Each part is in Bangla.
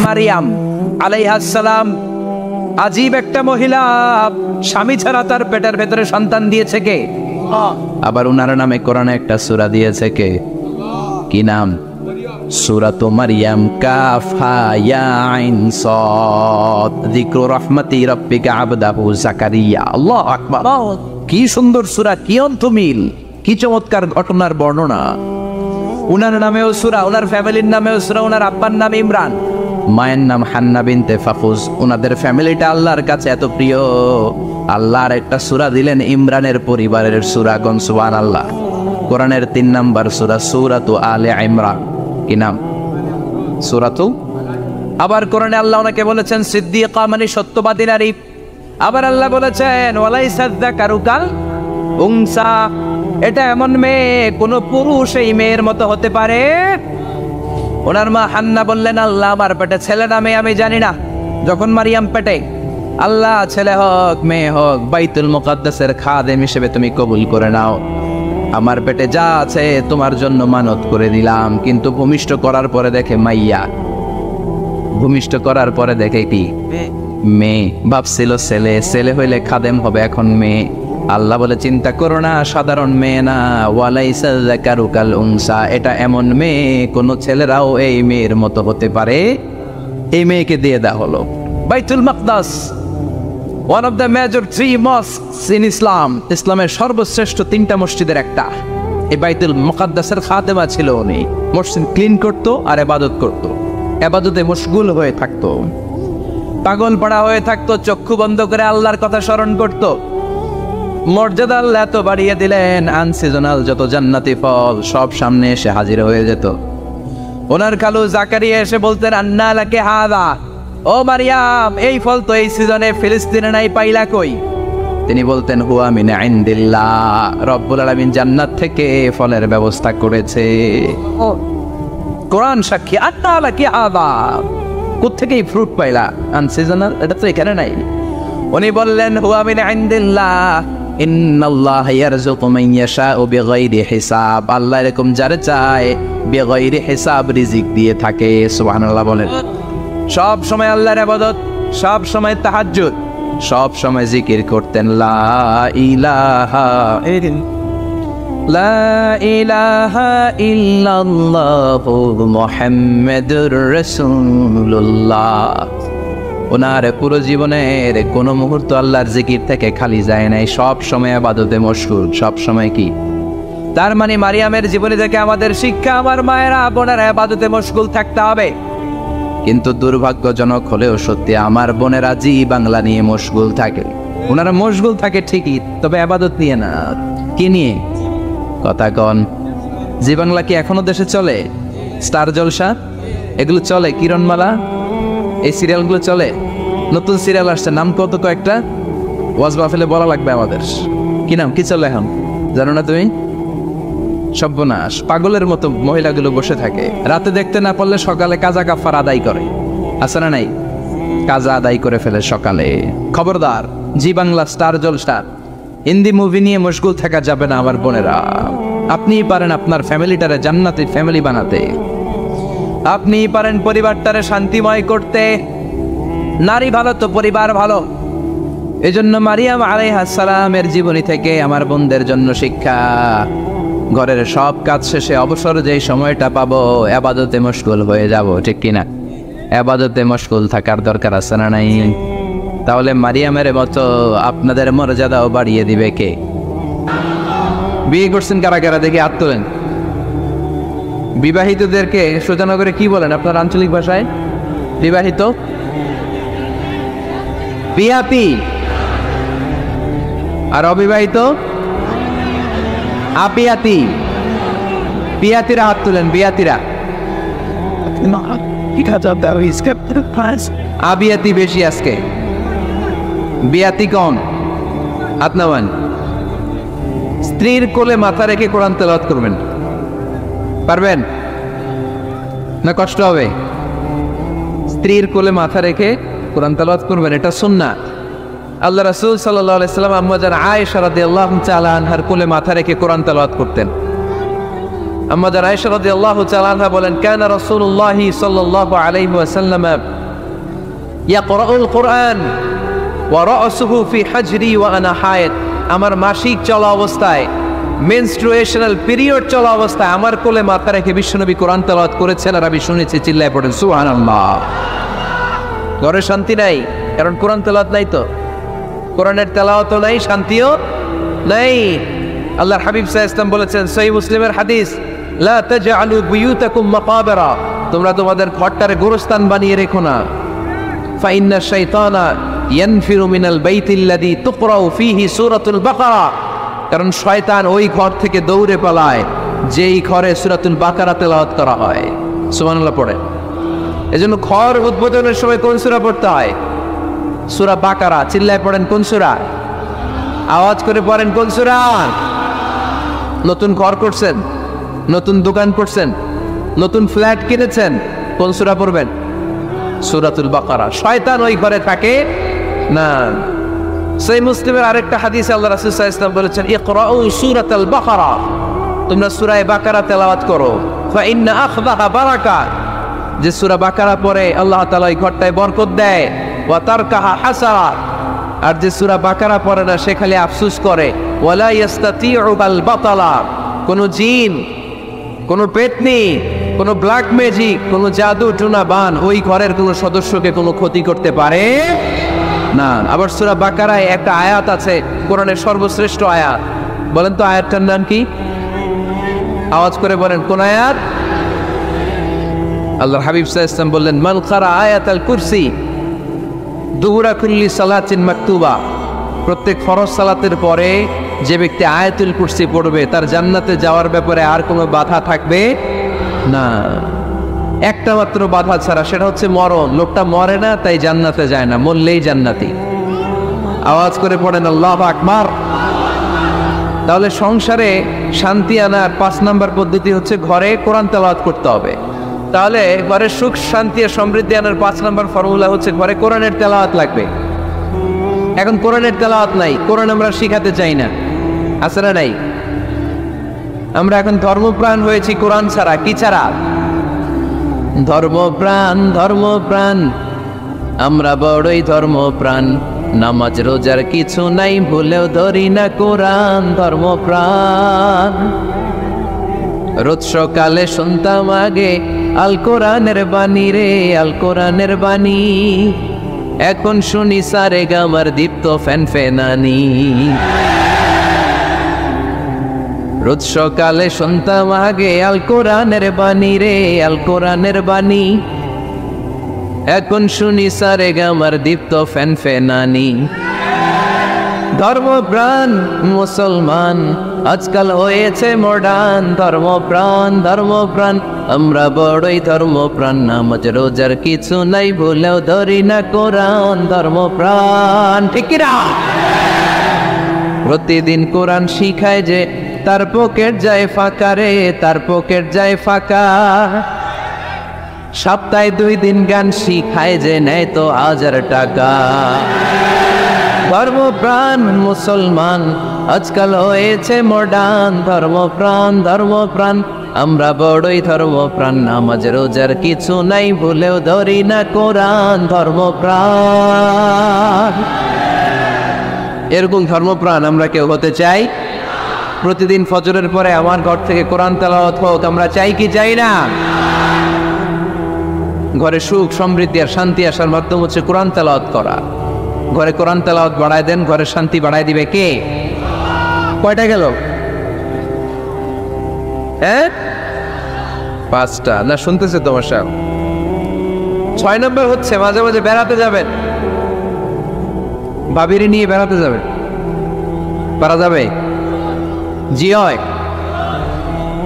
মারিয়াম আলাইহিস সালাম আজীব একটা মহিলা, স্বামী ছাড়া তার পেটের ভেতরে সন্তান দিয়েছে কে? আবার উনার নামে কোরআনে একটা সূরা দিয়েছে কে? কি নাম? সূরাতু মারইয়াম, কাফ হা ইয়া আইন সাদ, যিকরু রাহমাতি রাব্বিকা আবদাহু যাকারিয়া। আল্লাহু আকবার, কি সুন্দর সূরা, কি অন্তমিল, কি চমৎকার ঘটনার বর্ণনা। উনার নামেও সূরা, উনার ফ্যামিলির নামেও সূরা। উনার আব্বার নাম ইমরান, মায়ের নাম হান্না বিনতে ফাফুজ। উনাদের ফ্যামিলিটা আল্লাহর কাছে এত প্রিয়, আল্লাহর একটা সূরা দিলেন ইমরানের পরিবারের সূরা। গণ সুবহানাল্লাহ। কোরআনের 3 নাম্বার সূরা, সূরাতু আলে ইমরান। কি নাম? সূরাতু। আবার কোরআনে আল্লাহ ওনাকে বলেছেন সিদ্দিকা, মানে সত্যবাদী নারী। আবার আল্লাহ বলেছেন ওয়ালাইসা যাকারু কাল উনসা, এটা এমন মেয়ে কোন পুরুষ এই মেয়ের মতো হতে পারে? ওনার মা হান্না বললেন, আল্লাহ আমার পেটে ছেলে না মেয়ে আমি জানি না। যখন মারিয়াম পেটে, আল্লাহ ছেলে হোক মেয়ে হোক বাইতুল মুকাদ্দাসের খাদেম হিসেবে তুমি কবুল করে নাও। আমার পেটে যা আছে তোমার জন্য মানত করে দিলাম। কিন্তু ভূমিষ্ঠ করার পরে দেখে মাইয়া, ভূমিষ্ঠ করার পরে দেখে কি? মেয়ে। ভাবছিল ছেলে, ছেলে হইলে খাদেম হবে, এখন মেয়ে। আল্লাহ বলে চিন্তা করো না, সাধারণ মেয়ে না। ওয়ালাইসা যাকারু কাল উনসা, এটা এমন মেয়ে কোন ছেলেরাও এই মেয়ের মতো হতে পারে। এই মেয়েকে দিয়ে দেওয়া হলো Baitul Maqdis, one of the major 3 mosques in Islam. ইসলামের সর্বশ্রেষ্ঠ 3টা মসজিদের একটা। এই বাইতুল মুকাদ্দাসের খাদেমা ছিল উনি। মসজিদ ক্লিন করতো আর ইবাদত করতো, ইবাদতে মশগুল হয়ে থাকতো, পাগল পাড়া হয়ে থাকতো, চক্ষু বন্ধ করে আল্লাহর কথা স্মরণ করতো। মর্যাদা আল্লাহ এত বাড়িয়ে দিলেন, আনসিজনাল যত জান্নাতি ফল সব সামনে এসে হাজির হয়ে যেত। ওনার খালু জাকারিয়া এসে বলতেন, আন্না লাকে হাদা, ও মারিয়াম এই ফল তো এই সিজনে ফিলিস্তিনে নাই, পাইলা কই? তিনি বলতেন হুয়া মিন ইনদিল্লাহ, রব্বুল আলামিন জান্নাত থেকে ফলের ব্যবস্থা করেছে। কোরআন সাক্ষী, আন্না লাকে হাদা, কোত্থেকে এই ফ্রুট পাইলা? আনসিজনাল, এটা তো এখানে নাই। উনি বললেন হুয়া মিন ইনদিল্লাহ, ইন্নাল্লাহা ইয়ারযুকু মান ইয়াশাউ বিগাইরি হিসাব, আল্লাহ এরকম যারে চায় বিগাইরি হিসাব রিজিক দিয়ে থাকে। সুবহানাল্লাহ বলেন। সব সময় আল্লাহর ইবাদত, সব সময় তাহাজ্জুদ, সব সময় জিকির করতেন লা ইলাহা ইল্লাল্লাহু মুহাম্মাদুর রাসূলুল্লাহ। ওনার পুরো জীবনের কোনো মুহূর্ত আল্লাহর জিকির থেকে খালি যায় নাই, সব সময় ইবাদতে মশগুল, সব সময় কি? তার মানে মারিয়ামের জীবনী থেকে আমাদের শিক্ষা, আমার মায়েরা বোনেরা ইবাদতে মশগুল থাকতে হবে। কিন্তু দুর্ভাগ্যজনক হলেও সত্যি, আমার বোনেরা জি বাংলা নিয়ে মশগুল থাকে। ওনারা মশগুল থাকে ঠিকই, তবে ইবাদত নিয়ে না। কি নিয়ে? কথা কন। জি বাংলা কি এখনো দেশে চলে? স্টার জলসা এগুলো চলে, কিরণমালা এই সিরিয়ালগুলো চলে। নতুন সিরিয়াল আসছে, নাম কত কয়েকটা, ওয়াজ মাহফিলে বলা লাগবে আমাদের। কি নাম, কি চলে এখন জানো না তুমি? সর্বনাশ, পাগলের মতো মহিলাগুলো বসে থাকে, রাতে দেখতে না পারলে সকালে কাজা কাফার আদায় করে। আছে না নাই? কাজা আদায় করে ফেলে সকালে। খবরদার, জি বাংলা, স্টার জলসা, হিন্দি মুভি নিয়ে মশগুল থাকা যাবে না আমার বোনেরা। আপনিই পারেন আপনার ফ্যামিলিটারে জান্নাতি ফ্যামিলি বানাতে, আপনিই পারেন পরিবারটারে শান্তিময় করতে। নারী ভালো তো পরিবার ভালো। এজন্য মারিয়াম আলাইহিস সালামের জীবনী থেকে আমার বোনদের জন্য শিক্ষা, ঘরের সব কাজ শেষে অবসর যেই সময়টা পাবো ইবাদতে মশগুল হয়ে যাব, ঠিক কিনা? ইবাদতে মশগুল থাকার দরকার আছে না নাই? তাহলে মারিয়ামের মতো আপনাদের মর্যাদাও বাড়িয়ে দিবে কে? বিয়ে করছেন কারা কারা দেখে হাত তোলেন। বিবাহিতদেরকে সোজানগরে কি বলেন আপনার আঞ্চলিক ভাষায়? বিবাহিত, বিয়াতি। আর অবিবাহিত আপিয়াতি। বিয়াতিরা হাত তুলেন, বিয়াতিরা। আবিয়াতি বেশি আজকে, বিয়াতি কম। হাত নামান। স্ত্রীর কোলে মাথা রেখে কোরআন তেলাওয়াত করবেন, পারবেন না? কষ্ট হবে? স্ত্রীর কোলে মাথা রেখে কোরআন তেলাওয়াত করবেন, এটা সুন্নাহ। আল্লাহ রাসূল সাল্লাল্লাহু আলাইহি সাল্লাম আম্মা জান আয়েশা রাদিয়াল্লাহু তাআলা আনহার কোলে মাথা রেখে কোরআন তেলাওয়াত করতেন। আম্মা জান আয়েশা রাদিয়াল্লাহু তাআলা আনহা বলেন, কানা রাসূলুল্লাহি সাল্লাল্লাহু আলাইহি ওয়াসাল্লাম ইয়াকরাউল কুরআন ওয়া রা'সুহু ফি হাজরি ওয়া আনা হায়েদ। আমার মাসিক চলা অবস্থায়, মেনস্ট্রুয়েশনাল পিরিয়ড চলা অবস্থায় আমার কোলে মাথা রেখে বিশ্বনবী কোরআন তেলাওয়াত করেছেন, আর আমি শুনেছি। চিল্লায় পড়েন সুবহানাল্লাহ। ঘরে শান্তি নাই, কারণ কোরআন তেলাওয়াত নাই। তো কোরআনের তেলাওয়াতও নাই, শান্তিও নাই। আল্লাহর হাবিব সাল্লাল্লাহু আলাইহি ওয়াসাল্লাম বলেছেন, সহিহ মুসলিমের হাদিস, লা তাজআলু বুয়ুতাকুম মাকাবিরা, তোমরা তোমাদের ঘরটারে গোরস্থান বানিয়ে রেখো না। ফাইন্না শাইতানা ইয়ানফিরু মিনাল বাইতিল্লাযী তুকরাউ ফীহি সূরাতুল বাকারা, কারণ শয়তান ওই ঘর থেকে দৌড়ে পালায় যেই ঘরে সূরাতুল বাকারা তেলাওয়াত করা হয়। সুবহানাল্লাহ পড়ে। এজন্য ঘর উদ্বোধনের সময় কোন সূরা পড়তে হয়? সূরা বাকারা। চিল্লায় পড়েন কোন সূরা? আওয়াজ করে পড়েন কোন সূরা? নতুন ঘর করছেন, নতুন দোকান করছেন, নতুন ফ্ল্যাট কিনেছেন, কোন সূরা পড়বেন? সূরাতুল বাকারা। শয়তান ওই ঘরে থাকে না। সহিহ মুসলিমের আরেকটা হাদিসে আল্লাহ রাসূল সাল্লাল্লাহু আলাইহি ওয়াসাল্লাম বলেছেন, ইকরাউ সূরাতাল বাকারা, তোমরা সূরা বাকারা তেলাওয়াত করো। ফা ইন্না আখযাহা বারাকা, যে সূরা বাকারা পড়ে আল্লাহ তাআলা এই ঘরটায় বরকত দেয়। ওয়া তারকাহা হাসারা, আর যে সূরা বাকারা পড়ে না সে খালি আফসোস করে। ওয়ালা ইস্তাতিউ আল বাতালা, কোন জিন, কোন পেতনি, কোন ব্ল্যাক ম্যাজিক, কোন জাদু টুনা বান ওই ঘরের কোন সদস্যকে কোনো ক্ষতি করতে পারে না। আবার সূরা বাকারায় একটা আয়াত আছে, কোরআনের সর্বশ্রেষ্ঠ আয়াত। বলেন তো আয়াতটার নাম কি? আওয়াজ করে বলেন কোন আয়াত? আল্লাহর হাবিব সাল্লাল্লাহু আলাইহি ওয়াসাল্লাম বললেন, মান ক্বারা আয়াতাল কুরসি দুহুরা কুল্লি সালাতিন মাকতুবা, প্রত্যেক ফরজ সালাতের পরে যে ব্যক্তি আয়াতুল কুরসি পড়বে তার জান্নাতে যাওয়ার ব্যাপারে আর কোনো বাধা থাকবে না। একটা মাত্র বাধা ছাড়া, সেটা হচ্ছে মরণ। লোকটা মরে না তাই জান্নাতে যায় না, মরলেই জান্নাতি। আওয়াজ করে পড়েন আল্লাহু আকবার। তাহলে সংসারে শান্তি আনার 5 নাম্বার পদ্ধতি হচ্ছে ঘরে কোরআন তেলাওয়াত করতে হবে। তাহলে ঘরে সুখ শান্তি আর সমৃদ্ধি আনার 5 নাম্বার ফর্মুলা হচ্ছে ঘরে কোরআনের তেলাওয়াত লাগবে। এখন কোরআনের তেলাওয়াত নাই, কোরআন আমরা শিখাতে চাই না, আছে না নাই? আমরা এখন ধর্মপ্রাণ হয়েছি কোরআন ছাড়া। কি ছাড়া? ধর্মপ্রাণ, ধর্মপ্রাণ, আমরা বড়ই ধর্মপ্রাণ। নামাজ রোজার কিছু নাই, ভুলেও ধরি না কোরআন। ধর্মপ্রাণ। রোজ সকালে শুনতাম আগে আল কোরআনের বাণী রে, আল কোরআনের বাণী। এখন শুনি সারে গামার দীপ্ত ফ্যান ফেনানি। রোজ সকালে শুনতাম আগে আল কোরআনের বাণী রে, আল কোরআনের বাণী। এখন শুনি সারে গামার দীপ্ত ফ্যান ফেনানি। ধর্মপ্রাণ মুসলমান আজকাল হয়েছে মডার্ন। ধর্মপ্রাণ, ধর্মপ্রাণ, আমরা বড়ই ধর্মপ্রাণ। নামাজ রোজার কিছু নাই, ভুলেও ধরি না কোরআন। ধর্মপ্রাণ, ঠিক না? প্রতিদিন কোরআন শিখায় যে তার পকেট যায় ফাঁকা রে, তার পকেট যায় ফাঁকা। সপ্তাহে 2 দিন গান শিখায় যে নেয় তো 1000 টাকা। ধর্মপ্রাণ মুসলমান আজকাল হয়েছে মডার্ন। ধর্মপ্রাণ, ধর্মপ্রাণ, আমরা বড়ই ধর্মপ্রাণ। নামাজ রোজার কিছু নাই, ভুলেও ধরি না কোরআন। ধর্মপ্রাণ। এরকম ধর্মপ্রাণ আমরা কেউ হতে চাই? প্রতিদিন ফজরের পরে আমার ঘর থেকে কোরআন তেলাওয়াত হোক, আমরা চাই কি চাই না? ঘরে সুখ সমৃদ্ধি আর শান্তি আসার মাধ্যম হচ্ছে কোরআন তেলাওয়াত করা। ঘরে কোরআন তেলাওয়াত বাড়ায় দেন, ঘরে শান্তি বাড়ায় দিবে কে? কয়টা গেল? হ্যাঁ, 5টা না? শুনতেছে তোমার সাহেব। 6 নম্বর হচ্ছে মাঝে মাঝে বেড়াতে যাবেন, ভাবিরে নিয়ে বেড়াতে যাবেন। পারা যাবে? জি হয়।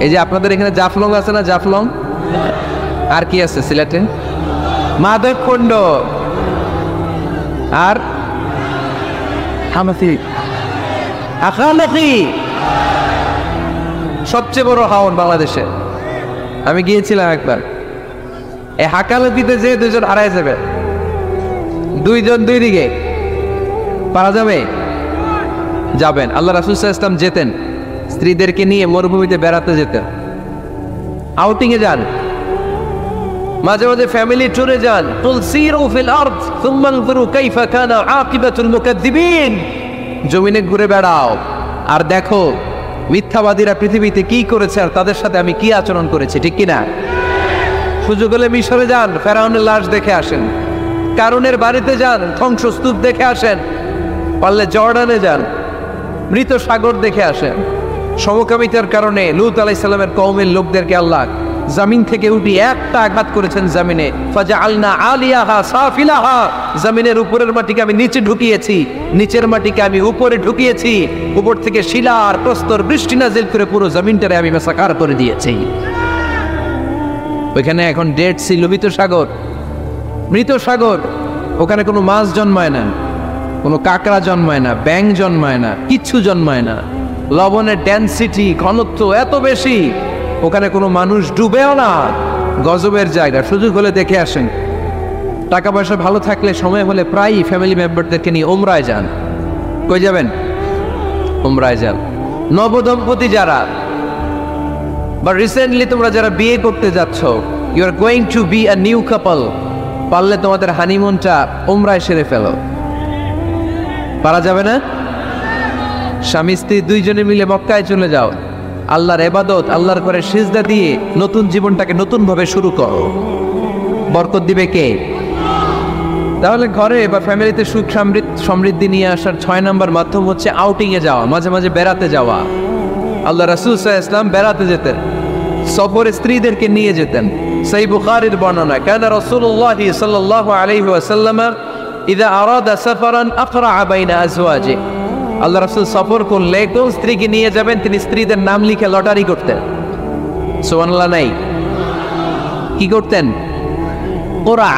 এই যে আপনাদের এখানে জাফলং আছে না? জাফলং আর কি আছে সিলেটে? মাধবকুণ্ড আর হামাতি, আখালাকি, সবচেয়ে বড় হাওন বাংলাদেশে। আমি গিয়েছিলাম একবার। এই হাকালতিতে যে 2 জন হারায় যাবে, 2 জন 2 দিকে। পারা যাবে? যাবেন। আল্লাহ রাসূল সাল্লাল্লাহু আলাইহি ওয়াসাল্লাম যেতেন, স্ত্রীদেরকে নিয়ে মরুভূমিতে বেড়াতে যেতেন। আউটিং এ যান, মাঝে মাঝে ফ্যামিলি ট্যুরে যান। কুল সিরু ফিল আরদ সুম্মা আনজুরু কাইফা কানা আকিবাতুল মুকাদ্দিবিন। জমিনে ঘুরে বেড়াও আর দেখো মিথ্যাবাদীরা পৃথিবীতে কি করেছে আর তাদের সাথে আমি কি আচরণ করেছি, ঠিক কিনা? সুযোগ হলে মিশরে যান, ফেরাউনের লাশ দেখে আসেন। কারুনের বাড়িতে যান, ধ্বংসস্তূপ দেখে আসেন। পারলে জর্ডানে যান, মৃত সাগর দেখে আসেন। সমকামিতার কারণে লূত আলাইহিস সালামের কওমের লোকদেরকে আল্লাহ জমিন থেকে উঠি একটা আঘাত করেছেন জমিনে। ফাজআলনা আলিয়াহা সাফিলাহা, জমিনের উপরের মাটিকে আমি নিচে ঢুকিয়েছি, নিচের মাটিকে আমি উপরে ঢুকিয়েছি। উপর থেকে শিলা আর প্রস্তর বৃষ্টি নাজিল করে পুরো জমিনটারে আমি মাসাকার করে দিয়েছি। ওইখানে এখন ডেড সি, লোহিত সাগর, মৃত সাগর। ওখানে কোনো মাছ জন্মায় না, কোনো কাঁকড়া জন্মায় না, ব্যাঙ জন্মায় না, কিচ্ছু জন্মায় না। লবণের ডেনসিটি, ঘনত্ব এত বেশি, ওখানে কোনো মানুষ ডুবেও না। গজবের জায়গা, সুযোগ হলে দেখে আসেন। টাকা পয়সা ভালো থাকলে সময় হলে প্রায়ই ফ্যামিলি মেম্বারদেরকে নিয়ে উমরায় যান। কই যাবেন? উমরায় যান। নবদম্পতি যারা বা রিসেন্টলি তোমরা যারা বিয়ে করতে যাচ্ছ, you are going to be a new couple, পারলে তোমাদের হানিমুনটা উমরায় সেরে ফেলো। পারা যাবে না? স্বামী স্ত্রী দুইজনে মিলে মক্কায় চলে যাও, আল্লাহর ইবাদত, আল্লাহর করে সিজদা দিয়ে নতুন জীবনটাকে নতুন ভাবে শুরু করো। বরকত দিবে কে? তাহলে ঘরে বা ফ্যামিলিতে সুখ সমৃদ্ধি নিয়ে আসার 6 নম্বর মাধ্যম হচ্ছে আউটিং এ যাওয়া, মাঝে মাঝে বেড়াতে যাওয়া। আল্লাহ রাসূল সাল্লাল্লাহু আলাইহি ওয়াসাল্লাম বেড়াতে যেতেন, সফরে স্ত্রীদেরকে নিয়ে যেতেন। সহিহ বুখারীর বর্ণনা, কানা রাসূলুল্লাহ সাল্লাল্লাহু আলাইহি ওয়াসাল্লাম ইযা আরাদা সাফারান আকরা বাইনা আজওয়াজি। আল্লাহ রাসূল সফর করলে কোন স্ত্রীকে নিয়ে যাবেন তিনি স্ত্রীদের নাম লিখে লটারি করতেন। সুবহানাল্লাহ নাই? কি করতেন? কোরআ,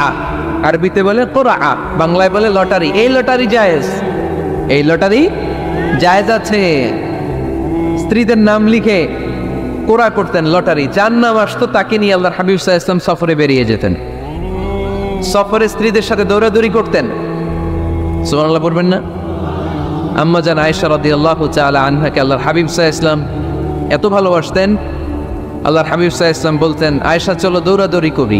আরবিতে বলে কোরআ, বাংলায় বলে লটারি। এই লটারি জায়েজ, এই লটারি জায়েজ আছে। স্ত্রীদের নাম লিখে কোরআ করতেন, লটারি। যার নাম আসতো তাকে নিয়ে আল্লাহর হাবিব সাল্লাল্লাহু আলাইহি ওয়াসাল্লাম সফরে বেরিয়ে যেতেন। সফরে স্ত্রীদের সাথে দৌড়াদৌড়ি করতেন। সুবহানাল্লাহ পড়বেন না? আম্মা জান আয়েশা রাদিয়াল্লাহু তাআলা আনহাকে আল্লাহর হাবিব সাল্লাল্লাহু আলাইহি ওয়াসাল্লাম এত ভালোবাসতেন, আল্লাহর হাবিব সাল্লাল্লাহু আলাইহি ওয়াসাল্লাম বলতেন, আয়েশা চলো দৌড়াদৌড়ি করি।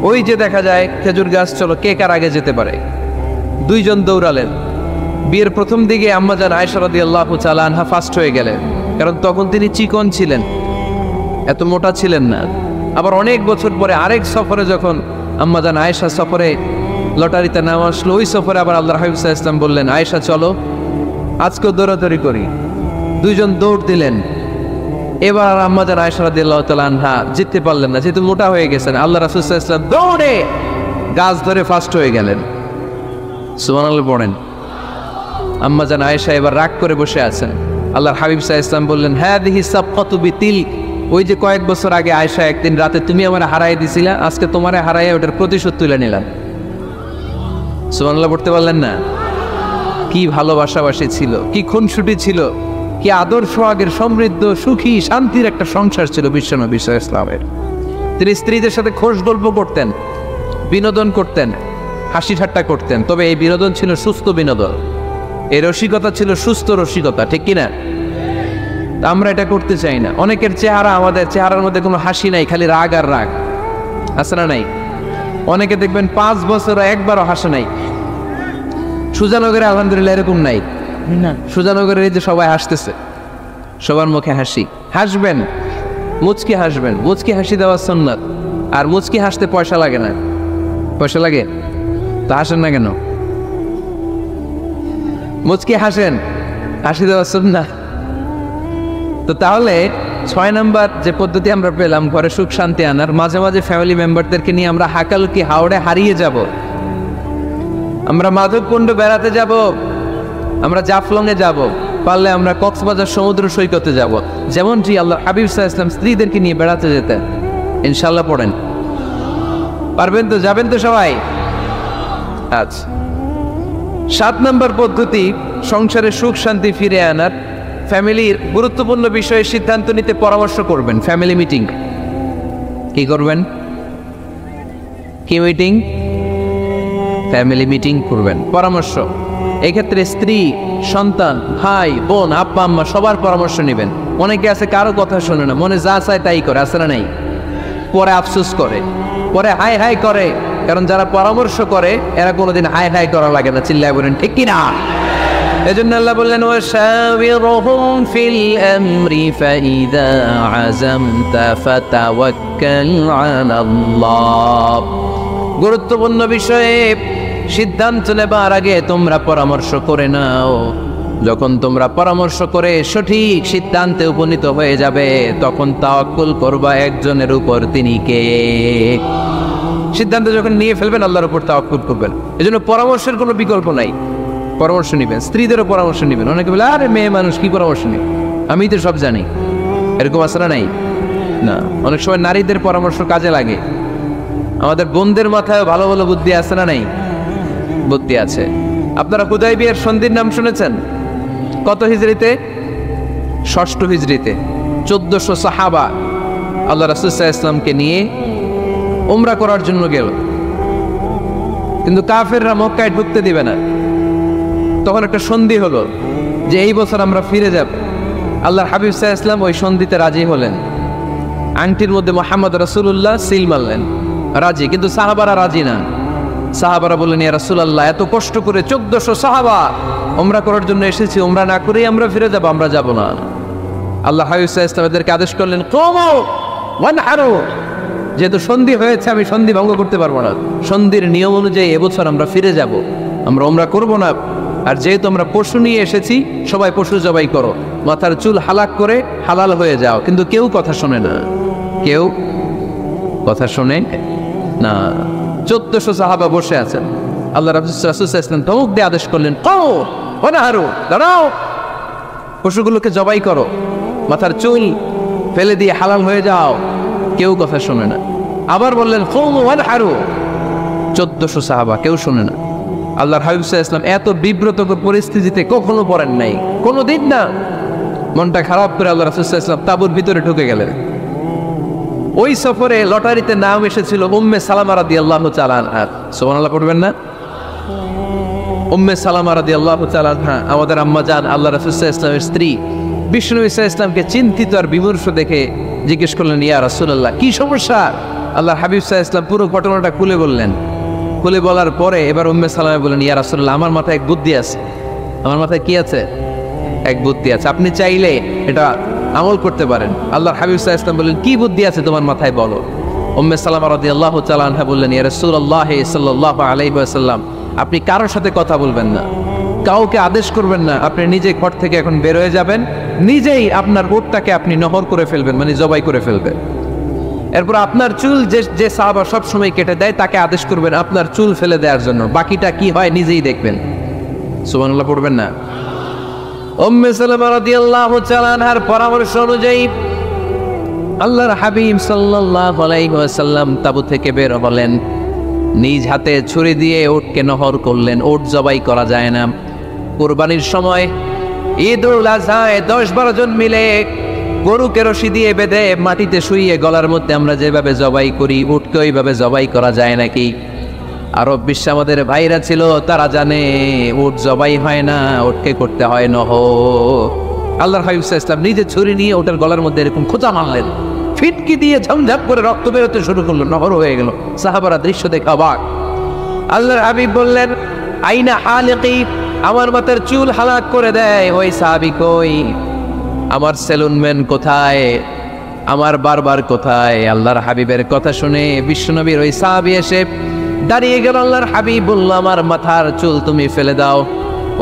ওই যে দেখা যায় খেজুর গাছ, চলো কে কার আগে যেতে পারে। দুইজন দৌড়ালেন। বিয়ের প্রথম দিকে আম্মা জান আয়েশা রাদিয়াল্লাহু তাআলা আনহা ফার্স্ট হয়ে গেলেন, কারণ তখন তিনি চিকন ছিলেন, এত মোটা ছিলেন না। আবার অনেক বছর পরে আরেক সফরে যখন আম্মা জান আয়েশা সফরে লটারিতে নাম আসলো, ওই সফরে আবার আল্লাহর হাবিব সাল্লাল্লাহু আলাইহি ওয়াসাল্লাম বললেন, আয়েশা চলো আজকেও দৌড়াদৌড়ি করি। দুইজন দৌড় দিলেন। এবার আম্মা জান আয়েশা রাদিয়াল্লাহু তাআলা আনহা জিততে পারলেন না, যেহেতু মোটা হয়ে গেছেন। আল্লাহ রাসূল সাল্লাল্লাহু আলাইহি ওয়াসাল্লাম দৌড়ে গাছ ধরে ফার্স্ট হয়ে গেলেন। সুবহানাল্লাহ পড়েন। আম্মা জান আয়েশা এবার রাগ করে বসে আছেন। আল্লাহর হাবিব সাল্লাল্লাহু আলাইহি ওয়াসাল্লাম বললেন, হাদিহি সাবকাতু বিতিল, ওই যে কয়েক বছর আগে আয়েশা একদিন রাতে তুমি আমারে হারাই দিছিলা, আজকে তোমারে হারাইয়া ওটার প্রতিশোধ তুলে নিলাম। সুবহানাল্লাহ পড়তে পারলেন না? কি ভালোবাসাবাসী ছিল, কি খুনসুটি ছিল, কি আদর সোহাগের সমৃদ্ধ সুখী শান্তির একটা সংসার ছিল বিশ্বনবী সাল্লাল্লাহু আলাইহি ওয়াসাল্লামের। তিনি স্ত্রীদের সাথে খোশ গল্প করতেন, বিনোদন করতেন, হাসি ঠাট্টা করতেন। তবে এই বিনোদন ছিল সুস্থ বিনোদন, এই রসিকতা ছিল সুস্থ রসিকতা, ঠিক কিনা? আমরা এটা করতে চাই না। অনেকের চেহারা, আমাদের চেহারার মধ্যে কোনো হাসি নাই, খালি রাগ আর রাগ, আছে না নাই? অনেকে দেখবেন 5 বছর একবারও হাসে নাই। সুজানগরে আলহামদুলিল্লাহ এরকম নাই না। সুজানগরের এই যে সবাই হাসতেছে, সবার মুখে হাসি। হাসবেন, মুচকি হাসবেন, মুচকি হাসি দেওয়া সুন্নাত। আর মুচকি হাসতে পয়সা লাগে না। পয়সা লাগে তো হাসেন না কেন? মুচকি হাসেন, হাসি দেওয়া সুন্নাত। তো তাহলে 6 নাম্বার যে পদ্ধতি আমরা পেলাম ঘরে সুখ শান্তি আনার, মাঝে মাঝে ফ্যামিলি মেম্বারদেরকে নিয়ে আমরা হাকালুকি হাওড়ে হারিয়ে যাব, আমরা মাধবকুণ্ড বেড়াতে যাব, আমরা জাফলংয়ে যাব, পারলে আমরা কক্সবাজার সমুদ্র সৈকতে যাব, যেমনটি আল্লাহ হাবিব সাল্লাল্লাহু আলাইহি ওয়াসাল্লাম স্ত্রীদেরকে নিয়ে বেড়াতে যেতেন। ইনশাআল্লাহ পড়েন। পারবেন তো? যাবেন তো সবাই? আচ্ছা, 7 নম্বর পদ্ধতি সংসারে সুখ শান্তি ফিরে আনার, ফ্যামিলির গুরুত্বপূর্ণ বিষয়ে সিদ্ধান্ত নিতে পরামর্শ করবেন। Family meeting. কি করবেন? কি মিটিং? ফ্যামিলি মিটিং করবেন, পরামর্শ। এক্ষেত্রে স্ত্রী, সন্তান, ভাই, বোন, আব্বা আম্মা সবার পরামর্শ নেবেন। অনেকে আছে কারো কথা শোনে না, মনে যা চায় তাই করে, আছে না নাই? পরে আফসোস করে, পরে হাই হাই করে। কারণ যারা পরামর্শ করে এরা কোনোদিন হাই হাই করা লাগে না। চিল্লায় বলেন ঠিক কিনা? এজন্য আল্লাহ বললেন ওয়াশাবিরহুম ফিল আমরি ফাইযা আযামতা ফাতাওয়াক্কাল আলাল্লাহ। গুরুত্বপূর্ণ বিষয়ে সিদ্ধান্ত নেবার আগে তোমরা পরামর্শ করে নাও। যখন তোমরা পরামর্শ করে সঠিক সিদ্ধান্তে উপনীত হয়ে যাবে তখন তাওয়াক্কুল করবা একজনের উপর, তিনি কে? সিদ্ধান্ত যখন নিয়ে ফেলবেন আল্লাহর উপর তাওয়াক্কুল করবেন। এজন্য পরামর্শের কোনো বিকল্প নাই। পরামর্শ নিবেন, স্ত্রীদেরও পরামর্শ নিবেন। অনেকে বলে আরে মেয়ে মানুষ কি পরামর্শ নেই, আমি তো সব জানি। এরকম আছে না? নাই না। অনেক সময় নারীদের পরামর্শ কাজে লাগে। আমাদের বোনদের মাথায় ভালো ভালো বুদ্ধি আছে না? নাই, বুদ্ধি আছে। আপনারা হুদায়বিয়ার সন্ধির নাম শুনেছেন? কত হিজরিতে? ৬ষ্ঠ হিজরিতে ১৪০০ সাহাবা আল্লাহ রাসূল সাল্লাল্লাহু আলাইহি ওয়াসাল্লামকে নিয়ে উমরা করার জন্য গেল, কিন্তু কাফেররা মক্কায় ঢুকতে দিবে না। তখন একটা সন্ধি হলো যে এই বছর আমরা ফিরে যাব। আল্লাহর হাবিব সাল্লাল্লাহু আলাইহি ওয়াসাল্লাম ওই সন্ধিতে রাজি হলেন। আংটির মধ্যে মুহাম্মদ রাসূলুল্লাহ সিল মারলেন, রাজি। কিন্তু সাহাবারা রাজি না। সাহাবারা বললেন ইয়া রাসূলুল্লাহ, এত কষ্ট করে ১৪০০ সাহাবা উমরা করার জন্য এসেছি, উমরা না করেই আমরা ফিরে যাব, আমরা যাব না। আল্লাহ হাবিব সাল্লাল্লাহু আলাইহি ওয়াসাল্লাম এদেরকে আদেশ করলেন কুমু ওয়ানহারু, যেহেতু সন্ধি হয়েছে আমি সন্ধি ভঙ্গ করতে পারবো না। সন্ধির নিয়ম অনুযায়ী এবছর আমরা ফিরে যাব, আমরা উমরা করব না। আর যেহেতু আমরা পশু নিয়ে এসেছি, সবাই পশু জবাই করো, মাথার চুল হালাক করে হালাল হয়ে যাও। কিন্তু কেউ কথা শোনে না, কেউ কথা শোনে না। ১৪০০ সাহাবা বসে আছেন। আল্লাহ রাসূল সাল্লাল্লাহু আলাইহি ওয়াসাল্লাম ধমক দিয়ে আদেশ করলেন কুমু ওয়ানহারু, দাঁড়াও, পশুগুলোকে জবাই করো, মাথার চুল ফেলে দিয়ে হালাল হয়ে যাও। কেউ কথা শোনে না। আবার বললেন কুমু ওয়ানহারু, ১৪০০ সাহাবা, কেউ শোনে না। আল্লাহর হাবিব সাল্লাল্লাহু আলাইহি ওয়াসাল্লাম এত বিব্রতকর পরিস্থিতিতে কখনো পড়েন নাই, কোনোদিন না। মনটা খারাপ করে আল্লাহ রাসূল সাল্লাল্লাহু আলাইহি ওয়াসাল্লাম তাঁবুর ভিতরে ঢুকে গেলেন। ওই সফরে লটারিতে নাম এসেছিল উম্মে সালামা রাদিয়াল্লাহু তাআলা আনহা। সুবহানাল্লাহ পড়বেন না? উম্মে সালামা রাদিয়াল্লাহু তাআলা আনহা আমাদের আম্মা জান, আল্লাহ রাসূল সাল্লাল্লাহু আলাইহি ওয়াসাল্লামের স্ত্রী। বিষ্ণু ঈসা ইসলামকে চিন্তিত আর বিমর্ষ দেখে জিজ্ঞেস করলেন ইয়া রাসূলুল্লাহ, কি সমস্যা? আল্লাহর হাবিব সাল্লাল্লাহু আলাইহি ওয়াসাল্লাম পুরো ঘটনাটা খুলে বললেন। খুলে বলার পরে এবার উম্মে সালামা বলেন ইয়া রাসূলুল্লাহ, আমার মাথায় এক বুদ্ধি আছে। আমার মাথায় কি আছে? এক বুদ্ধি আছে, আপনি চাইলে এটা আমল করতে পারেন। আল্লাহর হাবিব সাল্লাল্লাহু আলাইহি ওয়াসাল্লাম বললেন কি বুদ্ধি আছে তোমার মাথায়, বলো। উম্মে সালামা রাদিয়াল্লাহু তাআলা আনহা বললেন ইয়া রাসূলুল্লাহ সাল্লাল্লাহু আলাইহি ওয়াসাল্লাম, আপনি কারোর সাথে কথা বলবেন না, কাউকে আদেশ করবেন না। আপনি নিজে ঘর থেকে এখন বের হয়ে যাবেন, নিজেই আপনার উটটাকে আপনি নহর করে ফেলবেন, মানে জবাই করে ফেলবেন। এরপর আপনার চুল যে সাহাবা সব সময় কেটে দেয় তাকে আদেশ করবেন আপনার চুল ফেলে দেওয়ার জন্য। বাকিটা কি হয় নিজেই দেখবেন। সুবহানাল্লাহ পড়বেন না? উম্মে সালামা রাদিয়াল্লাহু তাআলা আনহার পরামর্শ অনুযায়ী আল্লাহর হাবিব সাল্লাল্লাহু আলাইহি ওয়াসাল্লাম তাবু থেকে বের হলেন। নিজ হাতে ছুরি দিয়ে উটকে নহর করলেন। উট জবাই করা যায় না। কুরবানির সময় ঈদুল আযহায় ১০-১২ জন মিলে গরুকে রশি দিয়ে বেঁধে মাটিতে শুইয়ে গলার মধ্যে আমরা যেভাবে জবাই করি, উটকে ওইভাবে জবাই করা যায় নাকি? আরব বিশ্বে আমাদের ভাইরা ছিল, তারা জানে উট জবাই হয় না, উটকে করতে হয় নহর। আল্লাহর হাবিব সাল্লাল্লাহু আলাইহি ওয়াসাল্লাম নিজে ছুরি নিয়ে ওটার গলার মধ্যে এরকম খোঁচা মারলেন, ফিটকি দিয়ে ঝমঝম করে রক্ত বেরোতে শুরু করলো, নহর হয়ে গেল। সাহাবারা দৃশ্য দেখে অবাক। আল্লাহর হাবিব বললেন আইনা হালিকি, আমার মাথার চুল হালাক করে দেয় ওই সাহাবী কই? আমার সেলুনম্যান কোথায়? আমার বারবার কোথায়? আল্লাহর হাবিবের কথা শুনে বিশ্বনবীর ওই সাহাবী এসে দাঁড়িয়ে গেল। আল্লাহর হাবিব বলল আমার মাথার চুল তুমি ফেলে দাও।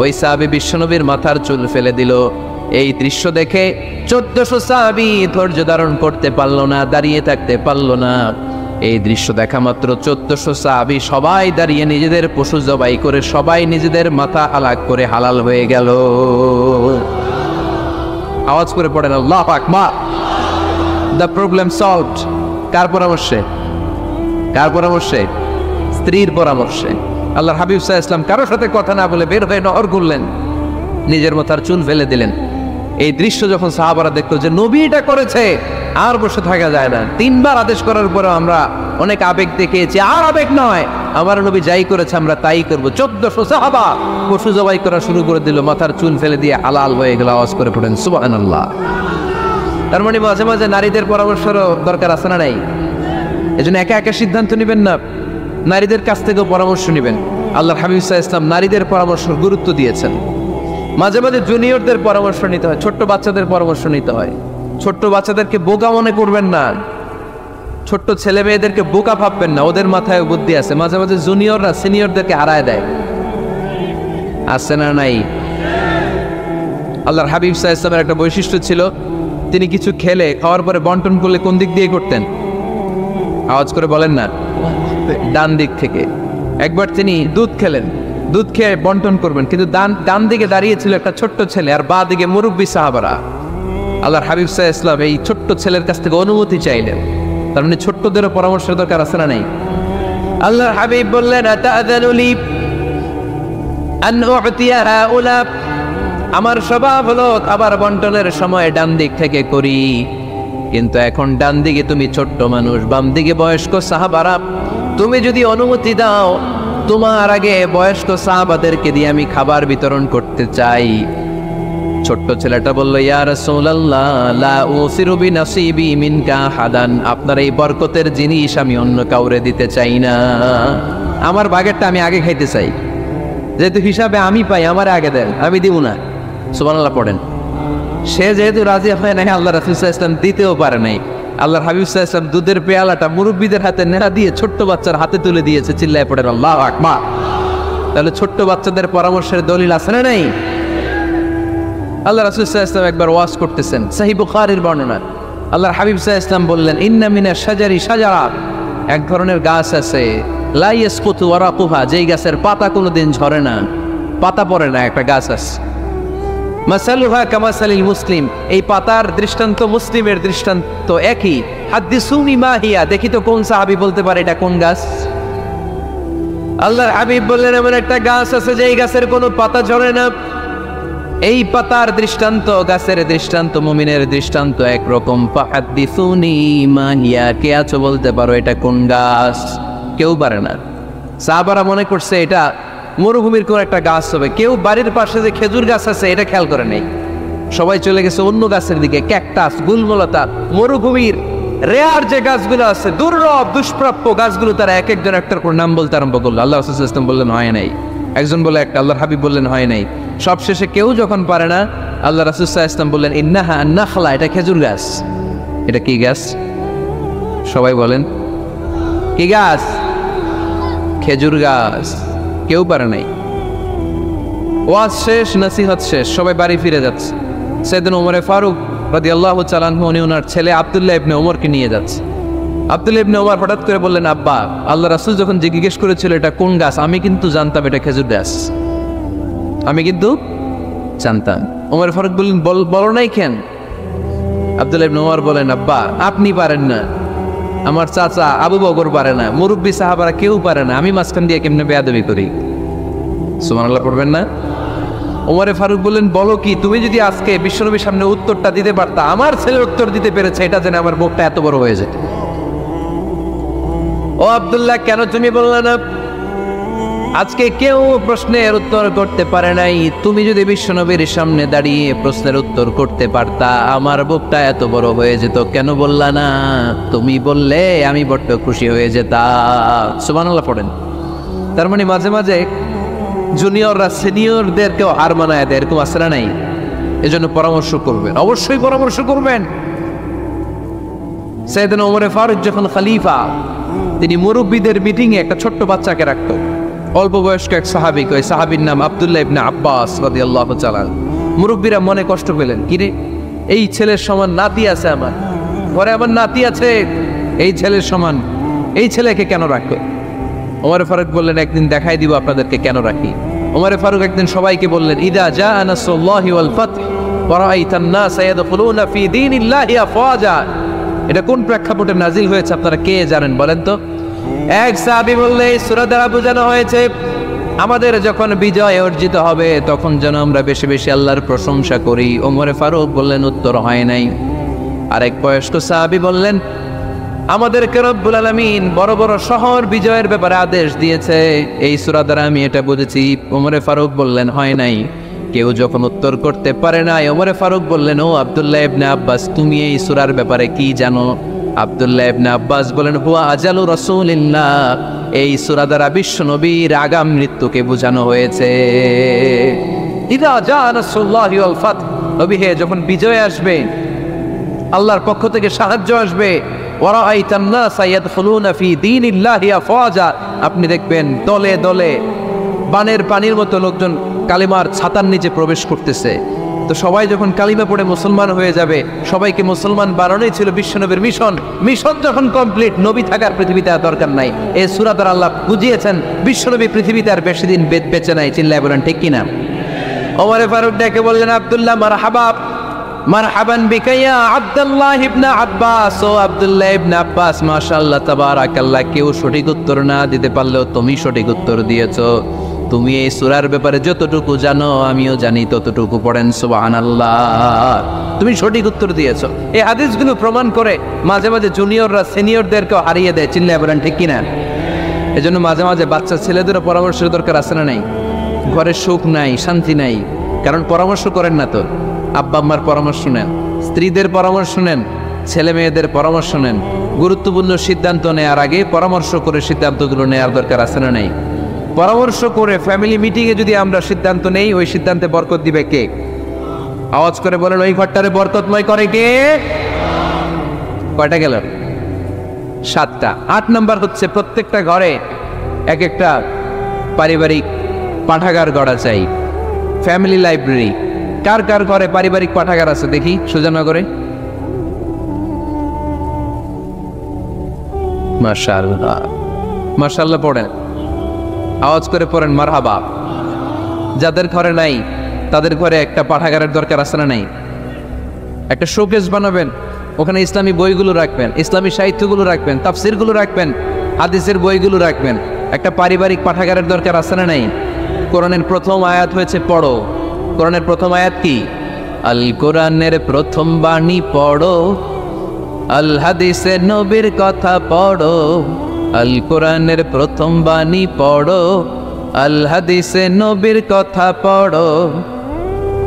ওই সাহাবী বিশ্বনবীর মাথার চুল ফেলে দিল। এই দৃশ্য দেখে ১৪০০ সাহাবী ধৈর্য ধারণ করতে পারলো না, দাঁড়িয়ে থাকতে পারলো না। এই দৃশ্য দেখা মাত্র ১৪০০ সাহাবী সবাই দাঁড়িয়ে নিজেদের পশু জবাই করে সবাই নিজেদের মাথা হালাক করে হালাল হয়ে গেল। আওয়াজ করে পড়েন আল্লাহু আকবার। The problem solved. কার পরামর্শে? কার পরামর্শে? স্ত্রীর পরামর্শে। আল্লাহর হাবিব সাল্লাল্লাহু আলাইহি ওয়াসাল্লাম কারোর সাথে কথা না বলে বের হয়ে নহর করলেন, নিজের মাথার চুল ফেলে দিলেন। এই দৃশ্য যখন সাহাবারা দেখতো যে নবী এটা করেছে, আর বসে থাকা যায় না। ৩ বার আদেশ করার পরে আমরা অনেক আবেগ দেখিয়েছি, আর আবেগ নয়, আমার নবী যাই করেছে আমরা তাই করবো। ১৪০০ সাহাবা পশু জবাই করা শুরু করে দিল, মাথার চুল ফেলে দিয়ে হালাল হয়ে গেল। আওয়াজ করে পড়েন সুবহানাল্লাহ। তার মানে মাঝে মাঝে নারীদের পরামর্শেরও দরকার আছে না নাই? এজন্য একা একা সিদ্ধান্ত নেবেন না, নারীদের কাছ থেকেও পরামর্শ নেবেন। আল্লাহর হাবিব সাল্লাল্লাহু আলাইহি ওয়াসাল্লাম নারীদের পরামর্শ গুরুত্ব দিয়েছেন। মাঝে মাঝে জুনিয়রদের পরামর্শ নিতে হয়, ছোট্ট বাচ্চাদের পরামর্শ নিতে হয়। ছোট্ট বাচ্চাদেরকে বোকা মনে করবেন না, ছোট্ট ছেলে মেয়েদেরকে বোকা ভাববেন না, ওদের মাথায় বুদ্ধি আছে। মাঝে মাঝে জুনিয়ররা সিনিয়রদেরকে হারায় দেয়, আছে না নাই? আল্লাহর হাবিব সাল্লাল্লাহু আলাইহি ওয়াসাল্লামের একটা বৈশিষ্ট্য ছিল, তিনি কিছু খেলে খাওয়ার পরে বন্টন করলে কোন দিক দিয়ে করতেন? আওয়াজ করে বলেন না, ডান দিক থেকে। একবার তিনি দুধ খেলেন, দুধ খেয়ে বন্টন করবেন, কিন্তু ডান দিকে দাঁড়িয়েছিল একটা ছোট্ট ছেলে, আর বাঁ দিকে মুরব্বী সাহাবারা। আল্লাহর হাবিব সাল্লাল্লাহু আলাইহি ওয়াসাল্লাম এই ছোট্ট ছেলের কাছ থেকে অনুমতি চাইলেন। তার মানে ছোট্টদেরও পরামর্শের দরকার আছে না নাই? আল্লাহর হাবিব বললেন, আতাআযানু লি আন উ'তিয়া হাউলা, আমার স্বভাব হলো খাবার বন্টনের সময় ডান দিক থেকে করি, কিন্তু এখন ডান দিকে তুমি ছোট্ট মানুষ, বাম দিকে বয়স্ক সাহাবারা, তুমি যদি অনুমতি দাও তোমার আগে বয়স্ক সাহাবাদেরকে দিয়ে আমি খাবার বিতরণ করতে চাই। ছোট্ট ছেলেটা বলল, ইয়া রাসূলুল্লাহ লা উসিরু বিনাসিবি মিনকা হাদান, আপনার এই বরকতের জিনিস আমি অন্য কাউরে দিতে চাই না, আমার ভাগেরটা আমি আগে খাইতে চাই, যেহেতু হিসাবে আমি পাই আমার আগে দেন, আমি দিব না। সুবহানাল্লাহ পড়েন। সে যেহেতু রাজি হয় নাই, আল্লাহ রাসূল সাল্লাল্লাহু আলাইহি ওয়াসাল্লাম দিতেও পারে নাই। আল্লাহর হাবিব সাল্লাল্লাহু আলাইহি ওয়াসাল্লাম দুধের পেয়ালাটা মুরব্বীদের হাতে নেড়া দিয়ে ছোট্ট বাচ্চার হাতে তুলে দিয়েছে। চিল্লায় পড়েন আল্লাহু আকবার। তাহলে ছোট্ট বাচ্চাদের পরামর্শের দলিল আছে না নাই? আল্লাহ রাসূল সাল্লাল্লাহু আলাইহি ওয়াসাল্লাম একবার ওয়াজ করতেছেন, সহিহ বুখারীর বর্ণনা। আল্লাহর হাবিব সাল্লাল্লাহু আলাইহি ওয়াসাল্লাম বললেন, ইন্না মিনাশ শাজারি শাজারা, এক ধরনের গাছ আছে, লা ইয়াসকুতু ওয়ারাকুহা, যেই গাছের পাতা কোনোদিন ঝরে না, পাতা পড়ে না, একটা গাছ আছে। মাসালুহা কামাসালিল মুসলিম, এই পাতার দৃষ্টান্ত মুসলিমের দৃষ্টান্ত একই। হাদিসুনি মা হিয়া, দেখি তো কোন সাহাবী বলতে পারে এটা কোন গাছ? আল্লাহর হাবিব বললেন, এমন একটা গাছ আছে যেই গাছের কোনো পাতা ঝরে না। এই পাতার দৃষ্টান্ত, গাছের দৃষ্টান্ত, মুমিনের দৃষ্টান্ত একরকম। ফাহাদিসুনি মা হিয়া, কে আছো বলতে পারো এটা কোন গাছ? কেউ পারে না। সাহাবারা মনে করছে এটা মরুভূমির কোন একটা গাছ হবে। কেউ বাড়ির পাশে যে খেজুর গাছ আছে এটা খেয়াল করে নেই, সবাই চলে গেছে অন্য গাছের দিকে। ক্যাকটাস, গুলমলতা, মরুভূমির রেয়ার যে গাছগুলো আছে, দুর্লভ দুষ্প্রাপ্য গাছগুলো, তারা এক একজন একটার করে নাম বলতে আরম্ভ করলো। আল্লাহ রাসূল সাল্লাল্লাহু আলাইহি ওয়াসাল্লাম বললেন হয় নাই, একজন বলে একটা, আল্লাহর হাবিব বললেন হয় নাই। সবশেষে কেউ যখন পারে না, আল্লাহ রাসূল সাল্লাল্লাহু আলাইহি ওয়াসাল্লাম বললেন, ইন্নাহা আন-নাখলা, এটা খেজুর গাছ। এটা কি গাছ? সবাই বলেন কি গাছ? খেজুর গাছ। কেউ পারে নাই। ওয়াজ শেষ, নসিহত শেষ, সবাই বাড়ি ফিরে যাচ্ছে। সাইয়েদনা ওমর ফারুক রাদিয়াল্লাহু তাআলা আনহু ওনার ছেলে আব্দুল্লাহ ইবনে ওমরকে নিয়ে যাচ্ছে। আব্দুল্লাহ ইবনে ওমর হঠাৎ করে বললেন, আব্বা, আল্লাহ রাসূল যখন জিজ্ঞেস করেছিল এটা কোন গাছ, আমি কিন্তু জানতাম এটা খেজুর গাছ, আমি কিন্তু জানতাম। ওমর ফারুক বললেন, বলো নাই কেন? আব্দুল্লাহ ইবনে ওমর বলেন, আব্বা আপনি পারেন না, আমার চাচা আবু বকর পারে না, মুরব্বী সাহাবারা কেউ পারে না, আমি মাঝখান দিয়ে কেমনে বেয়াদবি করি? সুবহানাল্লাহ পড়বেন না? ওমরে ফারুক বললেন, বলো কি? তুমি যদি আজকে বিশ্বনবীর সামনে উত্তরটা দিতে পারতা, আমার ছেলে উত্তর দিতে পেরেছে, এটা জেনে আমার মুখটা এত বড় হয়ে যেত। ও আব্দুল্লাহ, কেন তুমি বললে না? আজকে কেউ প্রশ্নের উত্তর করতে পারে নাই, তুমি যদি বিশ্বনবীর সামনে দাঁড়িয়ে প্রশ্নের উত্তর করতে পারতা, আমার বুকটা এত বড় হয়ে যেত, কেন বললা না? তুমি বললে আমি বড্ড খুশি হয়ে যেতাম। সুবহানাল্লাহ পড়েন। তার মানে মাঝে মাঝে জুনিয়ররা সিনিয়রদেরকেও হার মানায় দেয়, এরকম আছে না নাই? এজন্য পরামর্শ করবেন, অবশ্যই পরামর্শ করবেন। সাইয়েদনা ওমর ফারুক যখন খলিফা, তিনি মুরব্বীদের মিটিংয়ে একটা ছোট্ট বাচ্চাকে রাখতো, অল্প বয়স্ক এক সাহাবী, ওই সাহাবীর নাম আব্দুল্লাহ ইবনে আব্বাস রাদিয়াল্লাহু তাআলা। মুরব্বীরা মনে কষ্ট পেলেন, কিরে এই ছেলের সমান নাতি আছে আমার ঘরে, আমার নাতি আছে এই ছেলের সমান, এই ছেলেকে কেন রাখো? ওমর ফারুক বললেন, একদিন দেখাই দিব আপনাদেরকে কেন রাখি। ওমর ফারুক একদিন সবাইকে বললেন, ইদা জাআ নাসরুল্লাহি ওয়াল ফাতহ ওয়া রাআইতান নাস ইয়াদখুলুনা ফি দীনিল্লাহি আফওয়াজা, এটা কোন প্রেক্ষাপটে নাজিল হয়েছে আপনারা কে জানেন বলেন তো? এক সাহাবী বললেন, এই সূরা দ্বারা বোঝানো হয়েছে আমাদের যখন বিজয় অর্জিত হবে তখন যেন আমরা বেশি বেশি আল্লাহর প্রশংসা করি। ওমর ফারুক বললেন, উত্তর হয় নাই। আরেক বয়স্ক সাহাবী বললেন, আমাদেরকে রব্বুল আলামিন বড় বড় শহর বিজয়ের ব্যাপারে আদেশ দিয়েছে, এই সূরা দ্বারা আমি এটা বুঝেছি। ওমর ফারুক বললেন, হয় নাই। কেউ যখন উত্তর করতে পারে না, ওমর ফারুক বললেন, ও আব্দুল্লাহ ইবনে আব্বাস, তুমি এই সূরার ব্যাপারে কি জানো? আব্দুল্লাহ ইবনে আব্বাস বলেন, হুয়া আজালু রাসূলিল্লাহ, এই সূরা দ্বারা বিশ্ব নবীর আগাম মৃত্যুকে বোঝানো হয়েছে। ইযা জা নাসরুল্লাহি ওয়াল ফাত, নবী হে যখন বিজয় আসবে, আল্লাহর পক্ষ থেকে সাহায্য আসবে, ওয়া রাআইতান নাসা ইয়াদখুলুনা ফি দীনিল্লাহি আফওয়াজা, আপনি দেখবেন দলে দলে বানের পানির মতো লোকজন কালিমার ছাতার নিচে প্রবেশ করতেছে। তো সবাই যখন কালিমা পড়ে মুসলমান হয়ে যাবে, সবাইকে মুসলমান বানানোই ছিল বিশ্বনবীর মিশন। মিশন যখন কমপ্লিট, নবী থাকার পৃথিবীতে আর দরকার নাই। এই সূরা দ্বারা আল্লাহ বুঝিয়েছেন বিশ্বনবী পৃথিবীতে আর বেশি দিন বেঁচে নাই। চিল্লায় বলেন ঠিক কিনা? ওমর ফারুক ডেকে বললেন, আব্দুল্লাহ মারহাবা, মারহাবান বিকা ইয়া আব্দুল্লাহ ইবনে আব্বাস, ও আব্দুল্লাহ ইবনে আব্বাস, মাশাআল্লাহ তাবারাকাল্লাহ। কেউ সঠিক উত্তর না দিতে পারলেও তুমি সঠিক উত্তর দিয়েছো। তুমি এই সূরার ব্যাপারে যতটুকু জানো আমিও জানি ততটুকু, পড়েন সুবহানাল্লাহ। তুমি সঠিক উত্তর দিয়েছো। এই হাদিসগুলো প্রমাণ করে মাঝে মাঝে জুনিয়ররা সিনিয়রদেরকেও হারিয়ে দেয়। চিল্লায় বলেন ঠিক কিনা? এজন্য মাঝে মাঝে বাচ্চা ছেলেদেরও পরামর্শের দরকার আছে না নাই? ঘরে সুখ নাই, শান্তি নাই, কারণ পরামর্শ করেন না তো। আব্বা আম্মার পরামর্শ নেন, স্ত্রীদের পরামর্শ নেন, ছেলে মেয়েদের পরামর্শ নেন। গুরুত্বপূর্ণ সিদ্ধান্ত নেওয়ার আগে পরামর্শ করে সিদ্ধান্তগুলো নেওয়ার দরকার আছে না নাই? পরামর্শ করে ফ্যামিলি মিটিংয়ে যদি আমরা সিদ্ধান্ত নেই, ওই সিদ্ধান্তে বরকত দিবে কে? আওয়াজ করে বলেন, ওই ঘরটারে বরকতময় করে কে? কয়টা গেল? 7টা। 8 নাম্বার হচ্ছে প্রত্যেকটা ঘরে এক একটা পারিবারিক পাঠাগার গড়া চাই, ফ্যামিলি লাইব্রেরি। কার কার ঘরে পারিবারিক পাঠাগার আছে দেখি সুজানগরে? মাশাআল্লাহ, মাশাআল্লাহ পড়েন, আওয়াজ করে পড়েন মারহাবা। যাদের ঘরে নাই তাদের ঘরে একটা পাঠাগারের দরকার আছে না নাই? একটা শোকেস বানাবেন, ওখানে ইসলামী বইগুলো রাখবেন, ইসলামী সাহিত্যগুলো রাখবেন, তাফসিরগুলো রাখবেন, হাদিসের বইগুলো রাখবেন। একটা পারিবারিক পাঠাগারের দরকার আছে না নাই? কোরআনের প্রথম আয়াত হয়েছে পড়ো। কোরআনের প্রথম আয়াত কি? আল কোরআনের প্রথম বাণী পড়ো, আল হাদিসে নবীর কথা পড়ো। আল কোরআনের প্রথম বাণী পড়ো, আল হাদিসে নবীর কথা পড়ো।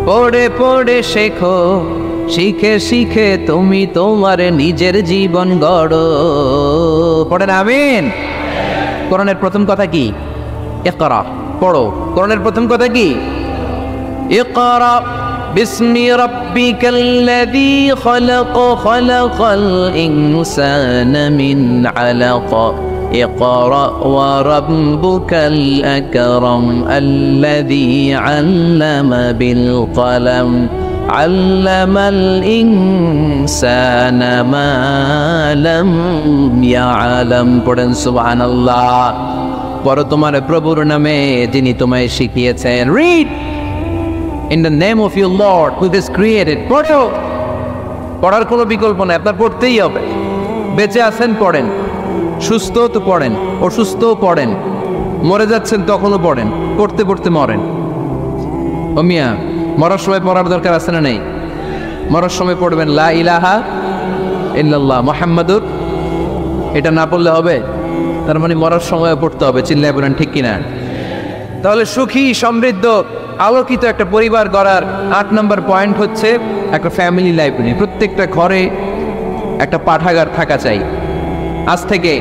পড়ে পড়ে শেখো, শিখে শিখে তুমি তোমার নিজের জীবন গড়ো। পড়েন আমিন। কোরআনের প্রথম কথা কি? ইকরা, পড়ো। কোরআনের প্রথম কথা কি? ইকরা বিসমি রাব্বিকাল্লাযী খালাক, খালাকাল ইনসানা মিন আলাক। ইকরা ওয়া রাব্বুকাল আকরাম আল্লাযী আল্লামা বিল কলম আল্লামাল ইনসানা মা লাম ইয়ালাম। পড়েন সুবহানাল্লাহ। পড়ো তোমার প্রভুর নামে যিনি তোমায় শিখিয়েছেন। Read in the name of your Lord who has created. পড়ো, পড়ার কোনো বিকল্প নাই, আপনার পড়তেই হবে। বেঁচে আছেন পড়েন, সুস্থ তো পড়েন, অসুস্থও পড়েন, মরে যাচ্ছেন তখনও পড়েন, পড়তে পড়তে মরেন। ও মিয়া, মরার সময় পড়ার দরকার আছে না নেই? মরার সময় পড়বেন লা ইলাহা ইল্লাল্লাহ মুহাম্মাদুর, এটা না পড়লে হবে? তার মানে মরার সময় পড়তে হবে। চিল্লায় বলেন ঠিক কিনা? তাহলে সুখী, সমৃদ্ধ, আলোকিত একটা পরিবার গড়ার 8 নম্বর পয়েন্ট হচ্ছে একটা ফ্যামিলি লাইব্রেরি। প্রত্যেকটা ঘরে একটা পাঠাগার থাকা চাই। আজ থেকে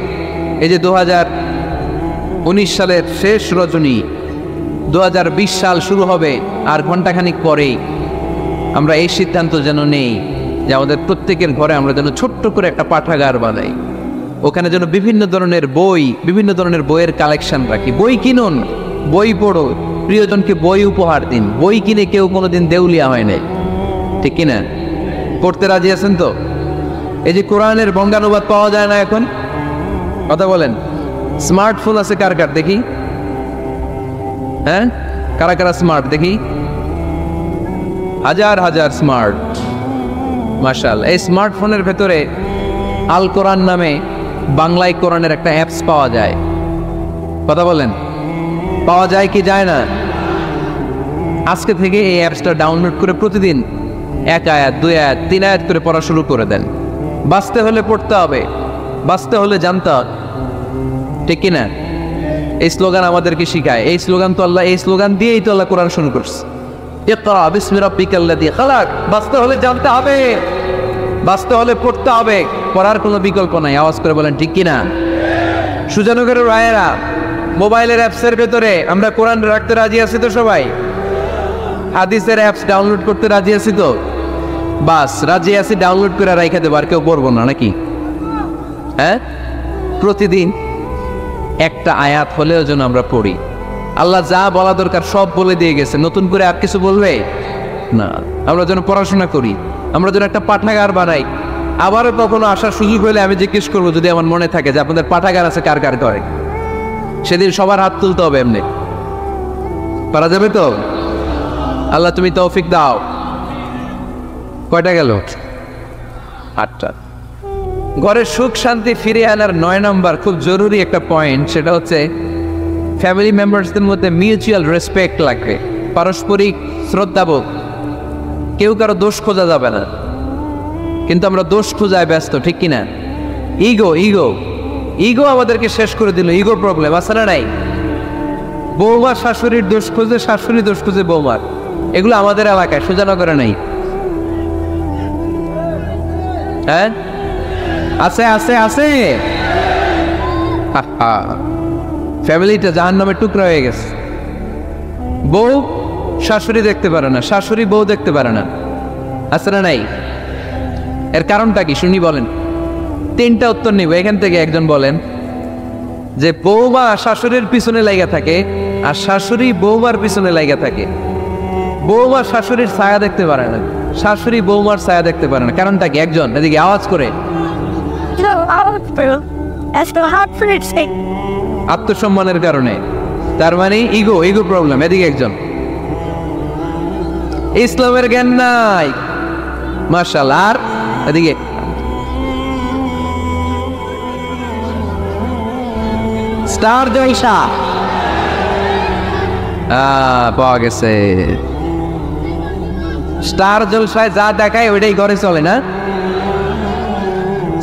এই যে 2019 সালের শেষ রজনী, 2020 সাল শুরু হবে আর ঘন্টাখানিক পরেই, আমরা এই সিদ্ধান্ত যেন নেই যে আমাদের প্রত্যেকের ঘরে আমরা যেন ছোট্ট করে একটা পাঠাগার বানাই। ওখানে যেন বিভিন্ন ধরনের বই, বিভিন্ন ধরনের বইয়ের কালেকশন রাখি। বই কিনুন, বই পড়ো, প্রিয়জনকে বই উপহার দিন। বই কিনে কেউ কোনোদিন দেউলিয়া হয় নাই, ঠিক কিনা? পড়তে রাজি আছেন তো? এই যে কোরআনের বঙ্গানুবাদ পাওয়া যায় না এখন, কথা বলেন। স্মার্টফোন আছে কার কার দেখি? হ্যাঁ, কারা কারা স্মার্ট দেখি? হাজার হাজার স্মার্ট, মাশাআল্লাহ। এই স্মার্টফোনের ভেতরে আল কোরআন নামে বাংলায় কোরআনের একটা অ্যাপস পাওয়া যায়। কথা বলেন, পাওয়া যায় কি যায় না? আজকে থেকে এই অ্যাপসটা ডাউনলোড করে প্রতিদিন 1 আয়াত, 2 আয়াত, 3 আয়াত করে পড়া শুরু করে দেন। বাঁচতে হলে পড়তে হবে, বাঁচতে হলে জানতে হবে, ঠিক কিনা? এই স্লোগান আমাদেরকে শিখায়। এই স্লোগান তো আল্লাহ, এই স্লোগান দিয়েই তো আল্লাহ কোরআন শুরু করছে। ইকরা বিসমি রাব্বিকাল্লাযী খালাক। বাঁচতে হলে জানতে হবে, বাঁচতে হলে পড়তে হবে, পড়ার কোনো বিকল্প নাই। আওয়াজ করে বলেন ঠিক কিনা? সুজানগরের রায়েরা, মোবাইলের অ্যাপসের ভেতরে আমরা কোরআন রাখতে রাজি আছি তো সবাই? হাদিসের অ্যাপস ডাউনলোড করতে রাজি আছি তো? বাস রাজি আছি, ডাউনলোড করে রাইখা দেবো, আর কেউ পড়বো না নাকি? হ্যাঁ, প্রতিদিন একটা আয়াত হলেও যেন আমরা পড়ি। আল্লাহ যা বলা দরকার সব বলে দিয়ে গেছে, নতুন করে আর কিছু বলবে না। আমরা যেন পড়াশোনা করি, আমরা যেন একটা পাঠাগার বানাই। আবারও কখনো আসার সুযোগ হলে আমি জিজ্ঞেস করবো, যদি আমার মনে থাকে যে আপনাদের পাঠাগার আছে কার কার করে, সেদিন সবার হাত তুলতে হবে। এমনি পারা যাবে তো? আল্লাহ তুমি তৌফিক দাও। কয়টা গেল? 8টা। ঘরের সুখ শান্তি ফিরিয়ে আনার 9 নম্বর খুব জরুরি একটা পয়েন্ট, সেটা হচ্ছে ফ্যামিলি মেম্বার্সদের মধ্যে মিউচুয়াল রেসপেক্ট লাগবে, পারস্পরিক শ্রদ্ধাবোধ। কেউ কারো দোষ খোঁজা যাবে না, কিন্তু আমরা দোষ খোঁজায় ব্যস্ত, ঠিক কিনা? ইগো ইগো ইগো আমাদেরকে শেষ করে দিল। ইগো প্রবলেম আছে না নাই? বৌমা শাশুড়ির দোষ খুঁজে, শাশুড়ি দোষ খুঁজে বৌমার। এগুলো আমাদের এলাকায়, সুজানগরে নাই। হ্যাঁ, আছে আছে আছে। ফ্যামিলিটা জাহান্নামের টুকরা হয়ে গেছে। বউ শাশুড়ি দেখতে পারে না, শাশুড়ি বউ দেখতে পারে না, আছে না নাই? এর কারণটা কি শুনি বলেন? 3টা উত্তর নিব এখান থেকে। একজন বলেন যে বৌমা শাশুড়ির পিছনে লাগা থাকে, আর শাশুড়ি বৌমার পিছনে লাগা থাকে। বৌমা শাশুড়ির ছায়া দেখতে পারে না, শাশুড়ি বৌমার ছায়া দেখতে পারে না। কারণটা কি? একজন এদিকে আওয়াজ করে। আত্মসম্মানের কারণে। তার মানে ইগো ইগো প্রবলেম। এদিকে একজন। ইসলামের জ্ঞান নাই, মাশাআল্লাহ। আর এদিকে স্টার জলসা পাওয়া গেছে। স্টার জলসায় যা দেখায় ওইটাই ঘরে চলে না।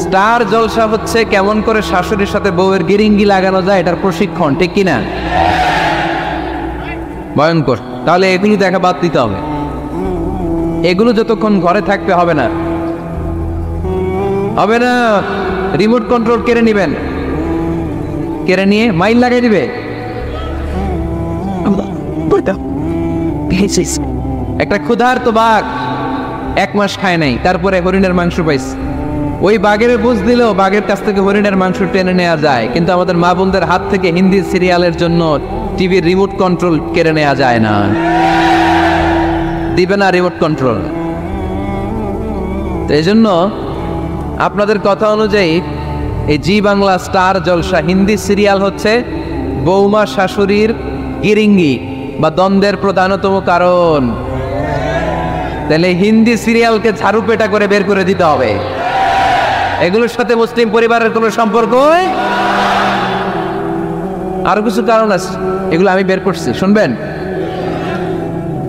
স্টার জলসা হচ্ছে কেমন করে শাশুড়ির সাথে বউয়ের গিরিঙ্গি লাগানো যায়, এটার প্রশিক্ষণ, ঠিক কিনা? ভয়ঙ্কর। তাহলে এগুলো দেখা বাদ দিতে হবে। এগুলো যতক্ষণ ঘরে থাকতে হবে না, হবে না। রিমোট কন্ট্রোল কেড়ে নিবেন, কেড়ে নিয়ে মাইল লাগাই দিবে। একটা ক্ষুধার্ত বাঘ 1 মাস খায় নাই, তারপরে হরিণের মাংস পাইছে। ওই বাঘের বুঝ দিল বাঘের কাছ থেকে হরিণের মাংস টেনে নেওয়া যায়, কিন্তু আমাদের মা বোনদের হাত থেকে হিন্দি সিরিয়ালের জন্য টিভির রিমোট কন্ট্রোল কেড়ে নেওয়া যায় না। দিবে না রিমোট কন্ট্রোল। তো এই জন্য আপনাদের কথা অনুযায়ী এই জি বাংলা স্টার জলসা হিন্দি সিরিয়াল হচ্ছে বৌমা শাশুড়ির গিরিঙ্গি বা দ্বন্দ্বের প্রধানতম কারণ। তাহলে হিন্দি সিরিয়ালকে ঝাড়ু পেটা করে বের করে দিতে হবে। এগুলোর সাথে মুসলিম পরিবারের কোনো সম্পর্ক। আরো কিছু কারণ আছে, এগুলো আমি বের করছি, শুনবেন।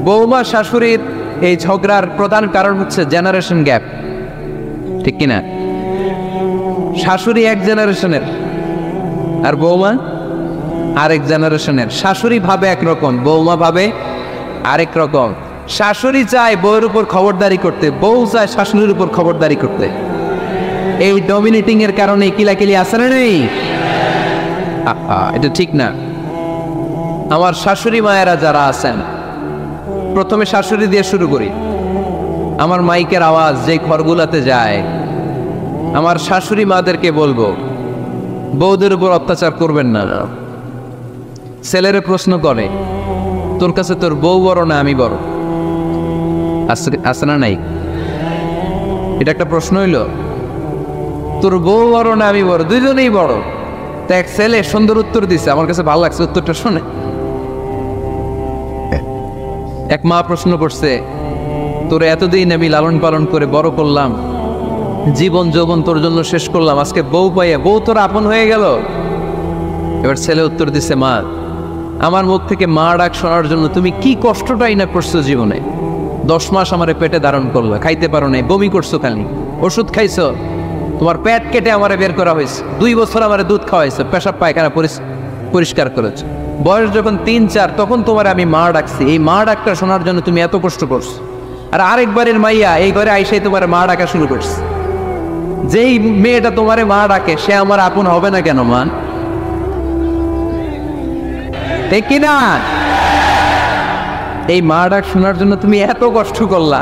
বৌমা শাশুড়ির এই ঝগড়ার প্রধান কারণ হচ্ছে জেনারেশন গ্যাপ, ঠিক কিনা? শাশুড়ি এক জেনারেশনের আর বৌমা আরেক জেনারেশনের। শাশুড়ি ভাবে একরকম, বৌমা ভাবে আরেক রকম। শাশুড়ি চায় বউয়ের উপর খবরদারি করতে, বউ চায় শাশুড়ির উপর খবরদারি করতে। এই ডমিনেটিং এর কারণে কিলাকিলি আছে না নেই? এটা ঠিক না। আমার শাশুড়ি মায়েরা যারা আছেন, প্রথমে শাশুড়ি দিয়ে শুরু করি। আমার মাইকের আওয়াজ যে ঘরগুলাতে যায়, আমার শাশুড়ি মাদেরকে বলবো বউদের উপর অত্যাচার করবেন না। ছেলেরে প্রশ্ন করে, তোর কাছে তোর বউ বড় না আমি বড়? আছে না নাই? এটা একটা প্রশ্ন হইল। তোর বউ বড় না আমি বড়? দুইজনেই বড়। তা এক ছেলে সুন্দর উত্তর দিছে, আমার কাছে ভালো লাগছে উত্তরটা শুনে। এক মা প্রশ্ন করছে, তোর এতদিন আমি লালন পালন করে বড় করলাম, জীবন যৌবন তোর জন্য শেষ করলাম, আজকে বউ পাইয়া বউ তোর আপন হয়ে গেল? এবার ছেলে উত্তর দিছে, মা আমার মুখ থেকে মা ডাক শোনার জন্য তুমি কি কষ্টটাই না করছো জীবনে। 10 মাস আমারে পেটে ধারণ করলো, খাইতে পারো নাই, বমি করছো, খালি ওষুধ খাইছো, তোমার পেট কেটে আমারে বের করা হয়েছে, 2 বছর আমারে দুধ খাওয়াইছো, পেশাব পায়খানা পরিষ্কার করেছো। বয়স যখন 3-4 তখন তোমার আমি মা ডাকছি। এই মা ডাকটা শোনার জন্য তুমি এত কষ্ট করছো। আর আরেকবারের মাইয়া এই ঘরে আইসাই তোমার মা ডাকা শুরু করছে। যেই মেয়েটা তোমারে মা ডাকে সে আমার আপন হবে না কেন মা? ঠিক কিনা? এই মা ডাক শোনার জন্য তুমি এত কষ্ট করলা,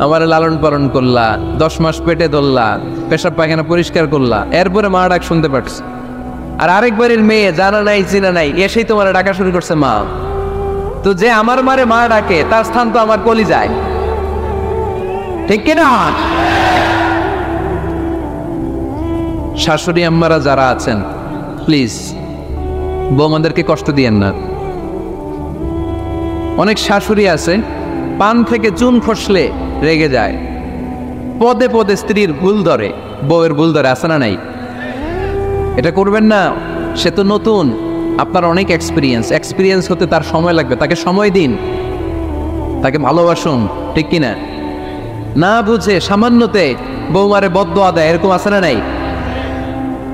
আমার লালন পালন করলা, 10 মাস পেটে ধরলা, পেশাব পায়খানা পরিষ্কার করলা, এরপরে মা ডাক শুনতে পারছি। আর আরেকবারের মেয়ে জানা নাই চিনা নাই এসেই তোমার ডাকা শুরু করছে মা। তো যে আমার মারে মা ডাকে তার স্থান তো আমার কলিজায়, ঠিক কিনা? শাশুড়ি আম্মারা যারা আছেন প্লিজ বৌমাদেরকে কষ্ট দিয়েন না। অনেক শাশুড়ি আছে পান থেকে চুন খসলে রেগে যায়, পদে পদে স্ত্রীর ভুল ধরে, বউয়ের ভুল ধরে, আছে না নাই? এটা করবেন না। সে তো নতুন, আপনার অনেক এক্সপিরিয়েন্স হতে তার সময় লাগবে। তাকে সময় দিন, তাকে ভালোবাসুন, ঠিক কিনা? না বুঝে সামান্যতে বৌমারে বদদোয়া দেয়, এরকম আছে না নাই?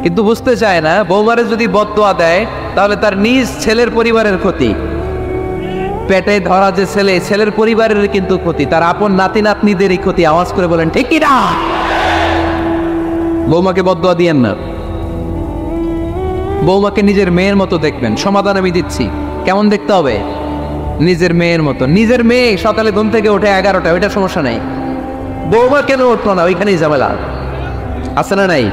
কিন্তু বুঝতে চায় না বৌমারে যদি বদদোয়া দেয় তাহলে তার নিজ ছেলের পরিবারের ক্ষতি, পেটে ধরা যে ছেলে, ছেলের পরিবারের কিন্তু ক্ষতি, তার আপন নাতি নাতনিদেরই ক্ষতি। আওয়াজ করে বলেন ঠিক কি না? বৌমাকে বদদোয়া দিয়েন না। বৌমাকে নিজের মেয়ের মতো দেখবেন। সমাধান আমি দিচ্ছি, কেমন দেখতে হবে? নিজের মেয়ের মতো। নিজের মেয়ে সকালে ঘুম থেকে ওঠে 11টা, ওইটা সমস্যা নাই। বৌমা কেন উঠলো না, ওইখানেই ঝামেলা, আছে না নাই?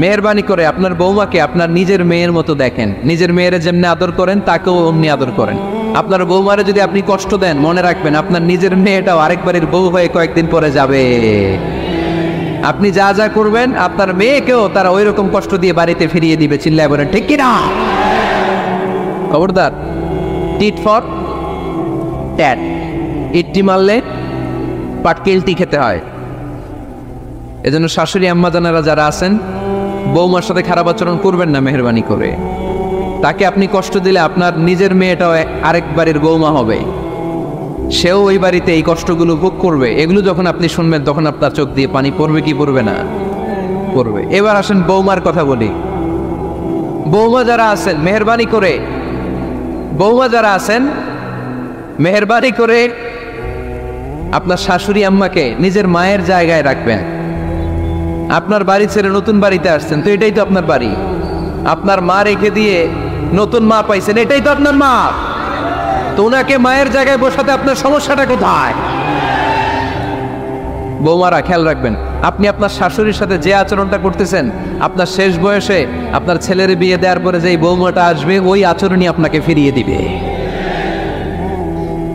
মেহরবানি করে আপনার বৌমাকে আপনার নিজের মেয়ের মতো দেখেন। নিজের মেয়েরে যেমনি আদর করেন তাকেও অমনি আদর করেন। আপনার বৌমারে যদি আপনি কষ্ট দেন, মনে রাখবেন আপনার নিজের মেয়েটাও আরেকবারের বউ হয়ে কয়েকদিন পরে যাবে। আপনি যা যা করবেন আপনার মেয়েকেও তারা ওই রকম কষ্ট দিয়ে বাড়িতে ফিরিয়ে দিবে। চিল্লায় বলেন ঠিক কিনা? খবরদার, টিট ফর ট্যাট। ইটটি মারলে পাটকেলটি খেতে হয়। এজন্য শাশুড়ি আম্মা জানারা যারা আছেন, বৌমার সাথে খারাপ আচরণ করবেন না মেহরবানি করে। তাকে আপনি কষ্ট দিলে আপনার নিজের মেয়েটাও আরেক বাড়ির বৌমা হবে, সেও ওই বাড়িতে এই কষ্টগুলো ভোগ করবে। এগুলো যখন আপনি শুনবেন তখন আপনার চোখ দিয়ে পানি পড়বে কি পড়বে না? পড়বে। এবার আসেন বৌমার কথা বলি। বৌমা যারা আছেন মেহরবানি করে, বৌমা যারা আছেন মেহরবানি করে আপনার শাশুড়ি আম্মাকে নিজের মায়ের জায়গায় রাখবেন। আপনার বাড়ি ছেড়ে নতুন বাড়িতে আসছেন, তো এটাই তো আপনার বাড়ি। আপনার মা রেখে দিয়ে নতুন মা পাইছেন, এটাই তো আপনার মা। তো ওনাকে মায়ের জায়গায় বসাতে আপনার সমস্যাটা কোথায়? বৌমারা খেয়াল রাখবেন, আপনি আপনার শাশুড়ির সাথে যে আচরণটা করতেছেন, আপনার শেষ বয়সে আপনার ছেলের বিয়ে দেওয়ার পরে যেই বৌমাটা আসবে ওই আচরণই আপনাকে ফিরিয়ে দিবে।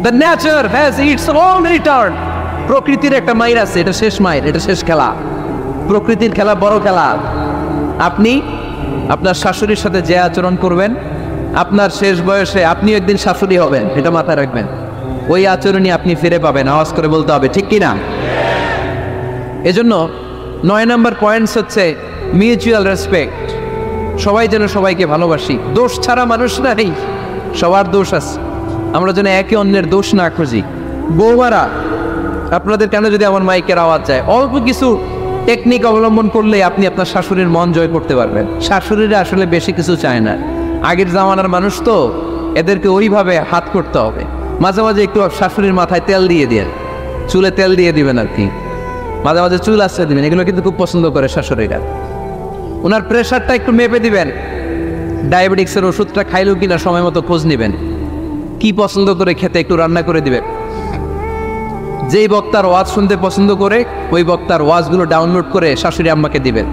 The nature has its own return. প্রকৃতির একটা মাইর আছে, এটা শেষ মাইর, এটা শেষ খেলা। প্রকৃতির খেলা বড় খেলা। আপনি আপনার শাশুড়ির সাথে যে আচরণ করবেন, আপনার শেষ বয়সে আপনি একদিন শাশুড়ি হবেন, এটা মাথায় রাখবেন। ওই আচরণই আপনি ফিরে পাবেন। আওয়াজ করে বলতে হবে ঠিক কিনা? এজন্য 9 নম্বর পয়েন্টস হচ্ছে মিউচুয়াল রেসপেক্ট। সবাই যেন সবাইকে ভালোবাসি। দোষ ছাড়া মানুষ নাই, সবার দোষ আছে। আমরা যেন একে অন্যের দোষ না খুঁজি। বৌমারা, আপনাদের কেন যদি আমার মাইকের আওয়াজ যায়, অল্প কিছু টেকনিক অবলম্বন করলে আপনি আপনার শাশুড়ির মন জয় করতে পারবেন। শাশুড়িরা আসলে বেশি কিছু চায় না, আগের জামানার মানুষ তো, এদেরকে ওইভাবে হাত করতে হবে। মাঝে মাঝে একটু শাশুড়ির মাথায় তেল দিয়ে দেন, চুলে তেল দিয়ে দিবেন আর কি, মাঝে মাঝে চুল আসতে দিবেন। এগুলো কিন্তু খুব পছন্দ করে শাশুড়িরা। ওনার প্রেশারটা একটু মেপে দিবেন, ডায়াবেটিক্সের ওষুধটা খাইলেও কিনা সময় মতো খোঁজ নেবেন, কি পছন্দ করে খেতে একটু রান্না করে দিবেন। যেই বক্তার ওয়াজ শুনতে পছন্দ করে ওই বক্তার ওয়াজগুলো ডাউনলোড করে শাশুড়ি আম্মাকে দিবেন,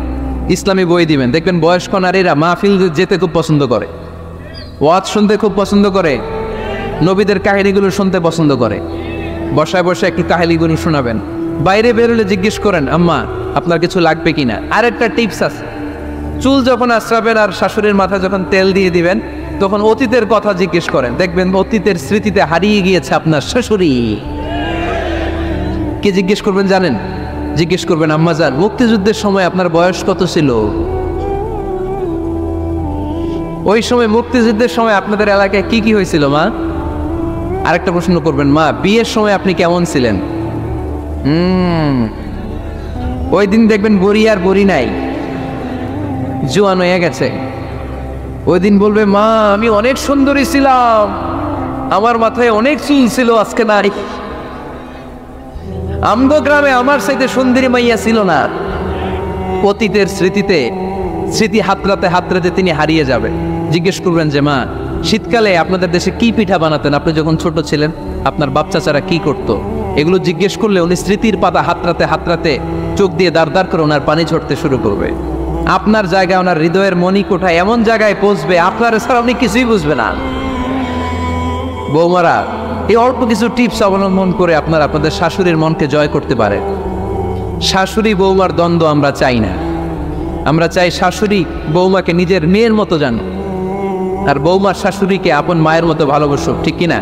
ইসলামী বই দিবেন। দেখবেন বয়স্ক নারীরা মাহফিল যেতে খুব পছন্দ করে, ওয়াজ শুনতে খুব পছন্দ করে, নবীদের কাহিনীগুলো শুনতে পছন্দ করে। বসায় বসে একটু কাহিনীগুলো শোনাবেন। বাইরে বেরোলে জিজ্ঞেস করেন আম্মা আপনার কিছু লাগবে কিনা। আরেকটা টিপস আছে, চুল যখন আশ্রাবেন আর শাশুড়ির মাথায় যখন তেল দিয়ে দিবেন তখন অতীতের কথা জিজ্ঞেস করেন। দেখবেন অতীতের স্মৃতিতে হারিয়ে গিয়েছে আপনার শাশুড়ি। কে জিজ্ঞেস করবেন জানেন? জিজ্ঞেস করবেন আম্মা জান মুক্তিযুদ্ধের সময় আপনার বয়স কত ছিল? ওই সময় মুক্তিযুদ্ধের সময় আপনাদের এলাকায় কি কি হয়েছিল মা? আরেকটা প্রশ্ন করবেন, মা বিয়ের সময় আপনি কেমন ছিলেন? ওই দিন দেখবেন বড়ি আর বড়ি নাই, জোয়ান হয়ে গেছে। ওই দিন বলবে মা আমি অনেক সুন্দরী ছিলাম, আমার মাথায় অনেক চুল ছিল, আজকে নাই। আমগো গ্রামে আমার সাথে সুন্দরী মাইয়া ছিল না। অতীতের স্মৃতিতে স্মৃতি হাতড়াতে হাতড়াতে তিনি হারিয়ে যাবে। জিজ্ঞেস করবেন যে মা, শীতকালে আপনাদের দেশে কি পিঠা বানাতেন, আপনি যখন ছোট ছিলেন আপনার বাপ চাচারা কি করতো? এগুলো জিজ্ঞেস করলে উনি স্মৃতির পাতা হাতড়াতে হাতড়াতে চোখ দিয়ে দাঁড় দাঁড় করে ওনার পানি ঝরতে শুরু করবে। আপনার জায়গায় ওনার হৃদয়ের মণিকোঠা এমন জায়গায় পৌঁছবে, আপনার ছাড়া উনি কিছুই বুঝবে না। বৌমারা, এই অল্প কিছু টিপস অবলম্বন করে আপনারা আপনাদের শাশুড়ির মনকে জয় করতে পারেন। শাশুড়ি বৌমার দ্বন্দ্ব আমরা চাই না। আমরা চাই শাশুড়ি বৌমাকে নিজের মেয়ের মতো জানুক, আর বৌমার শাশুড়িকে আপন মায়ের মতো ভালোবাসুক, ঠিক কিনা?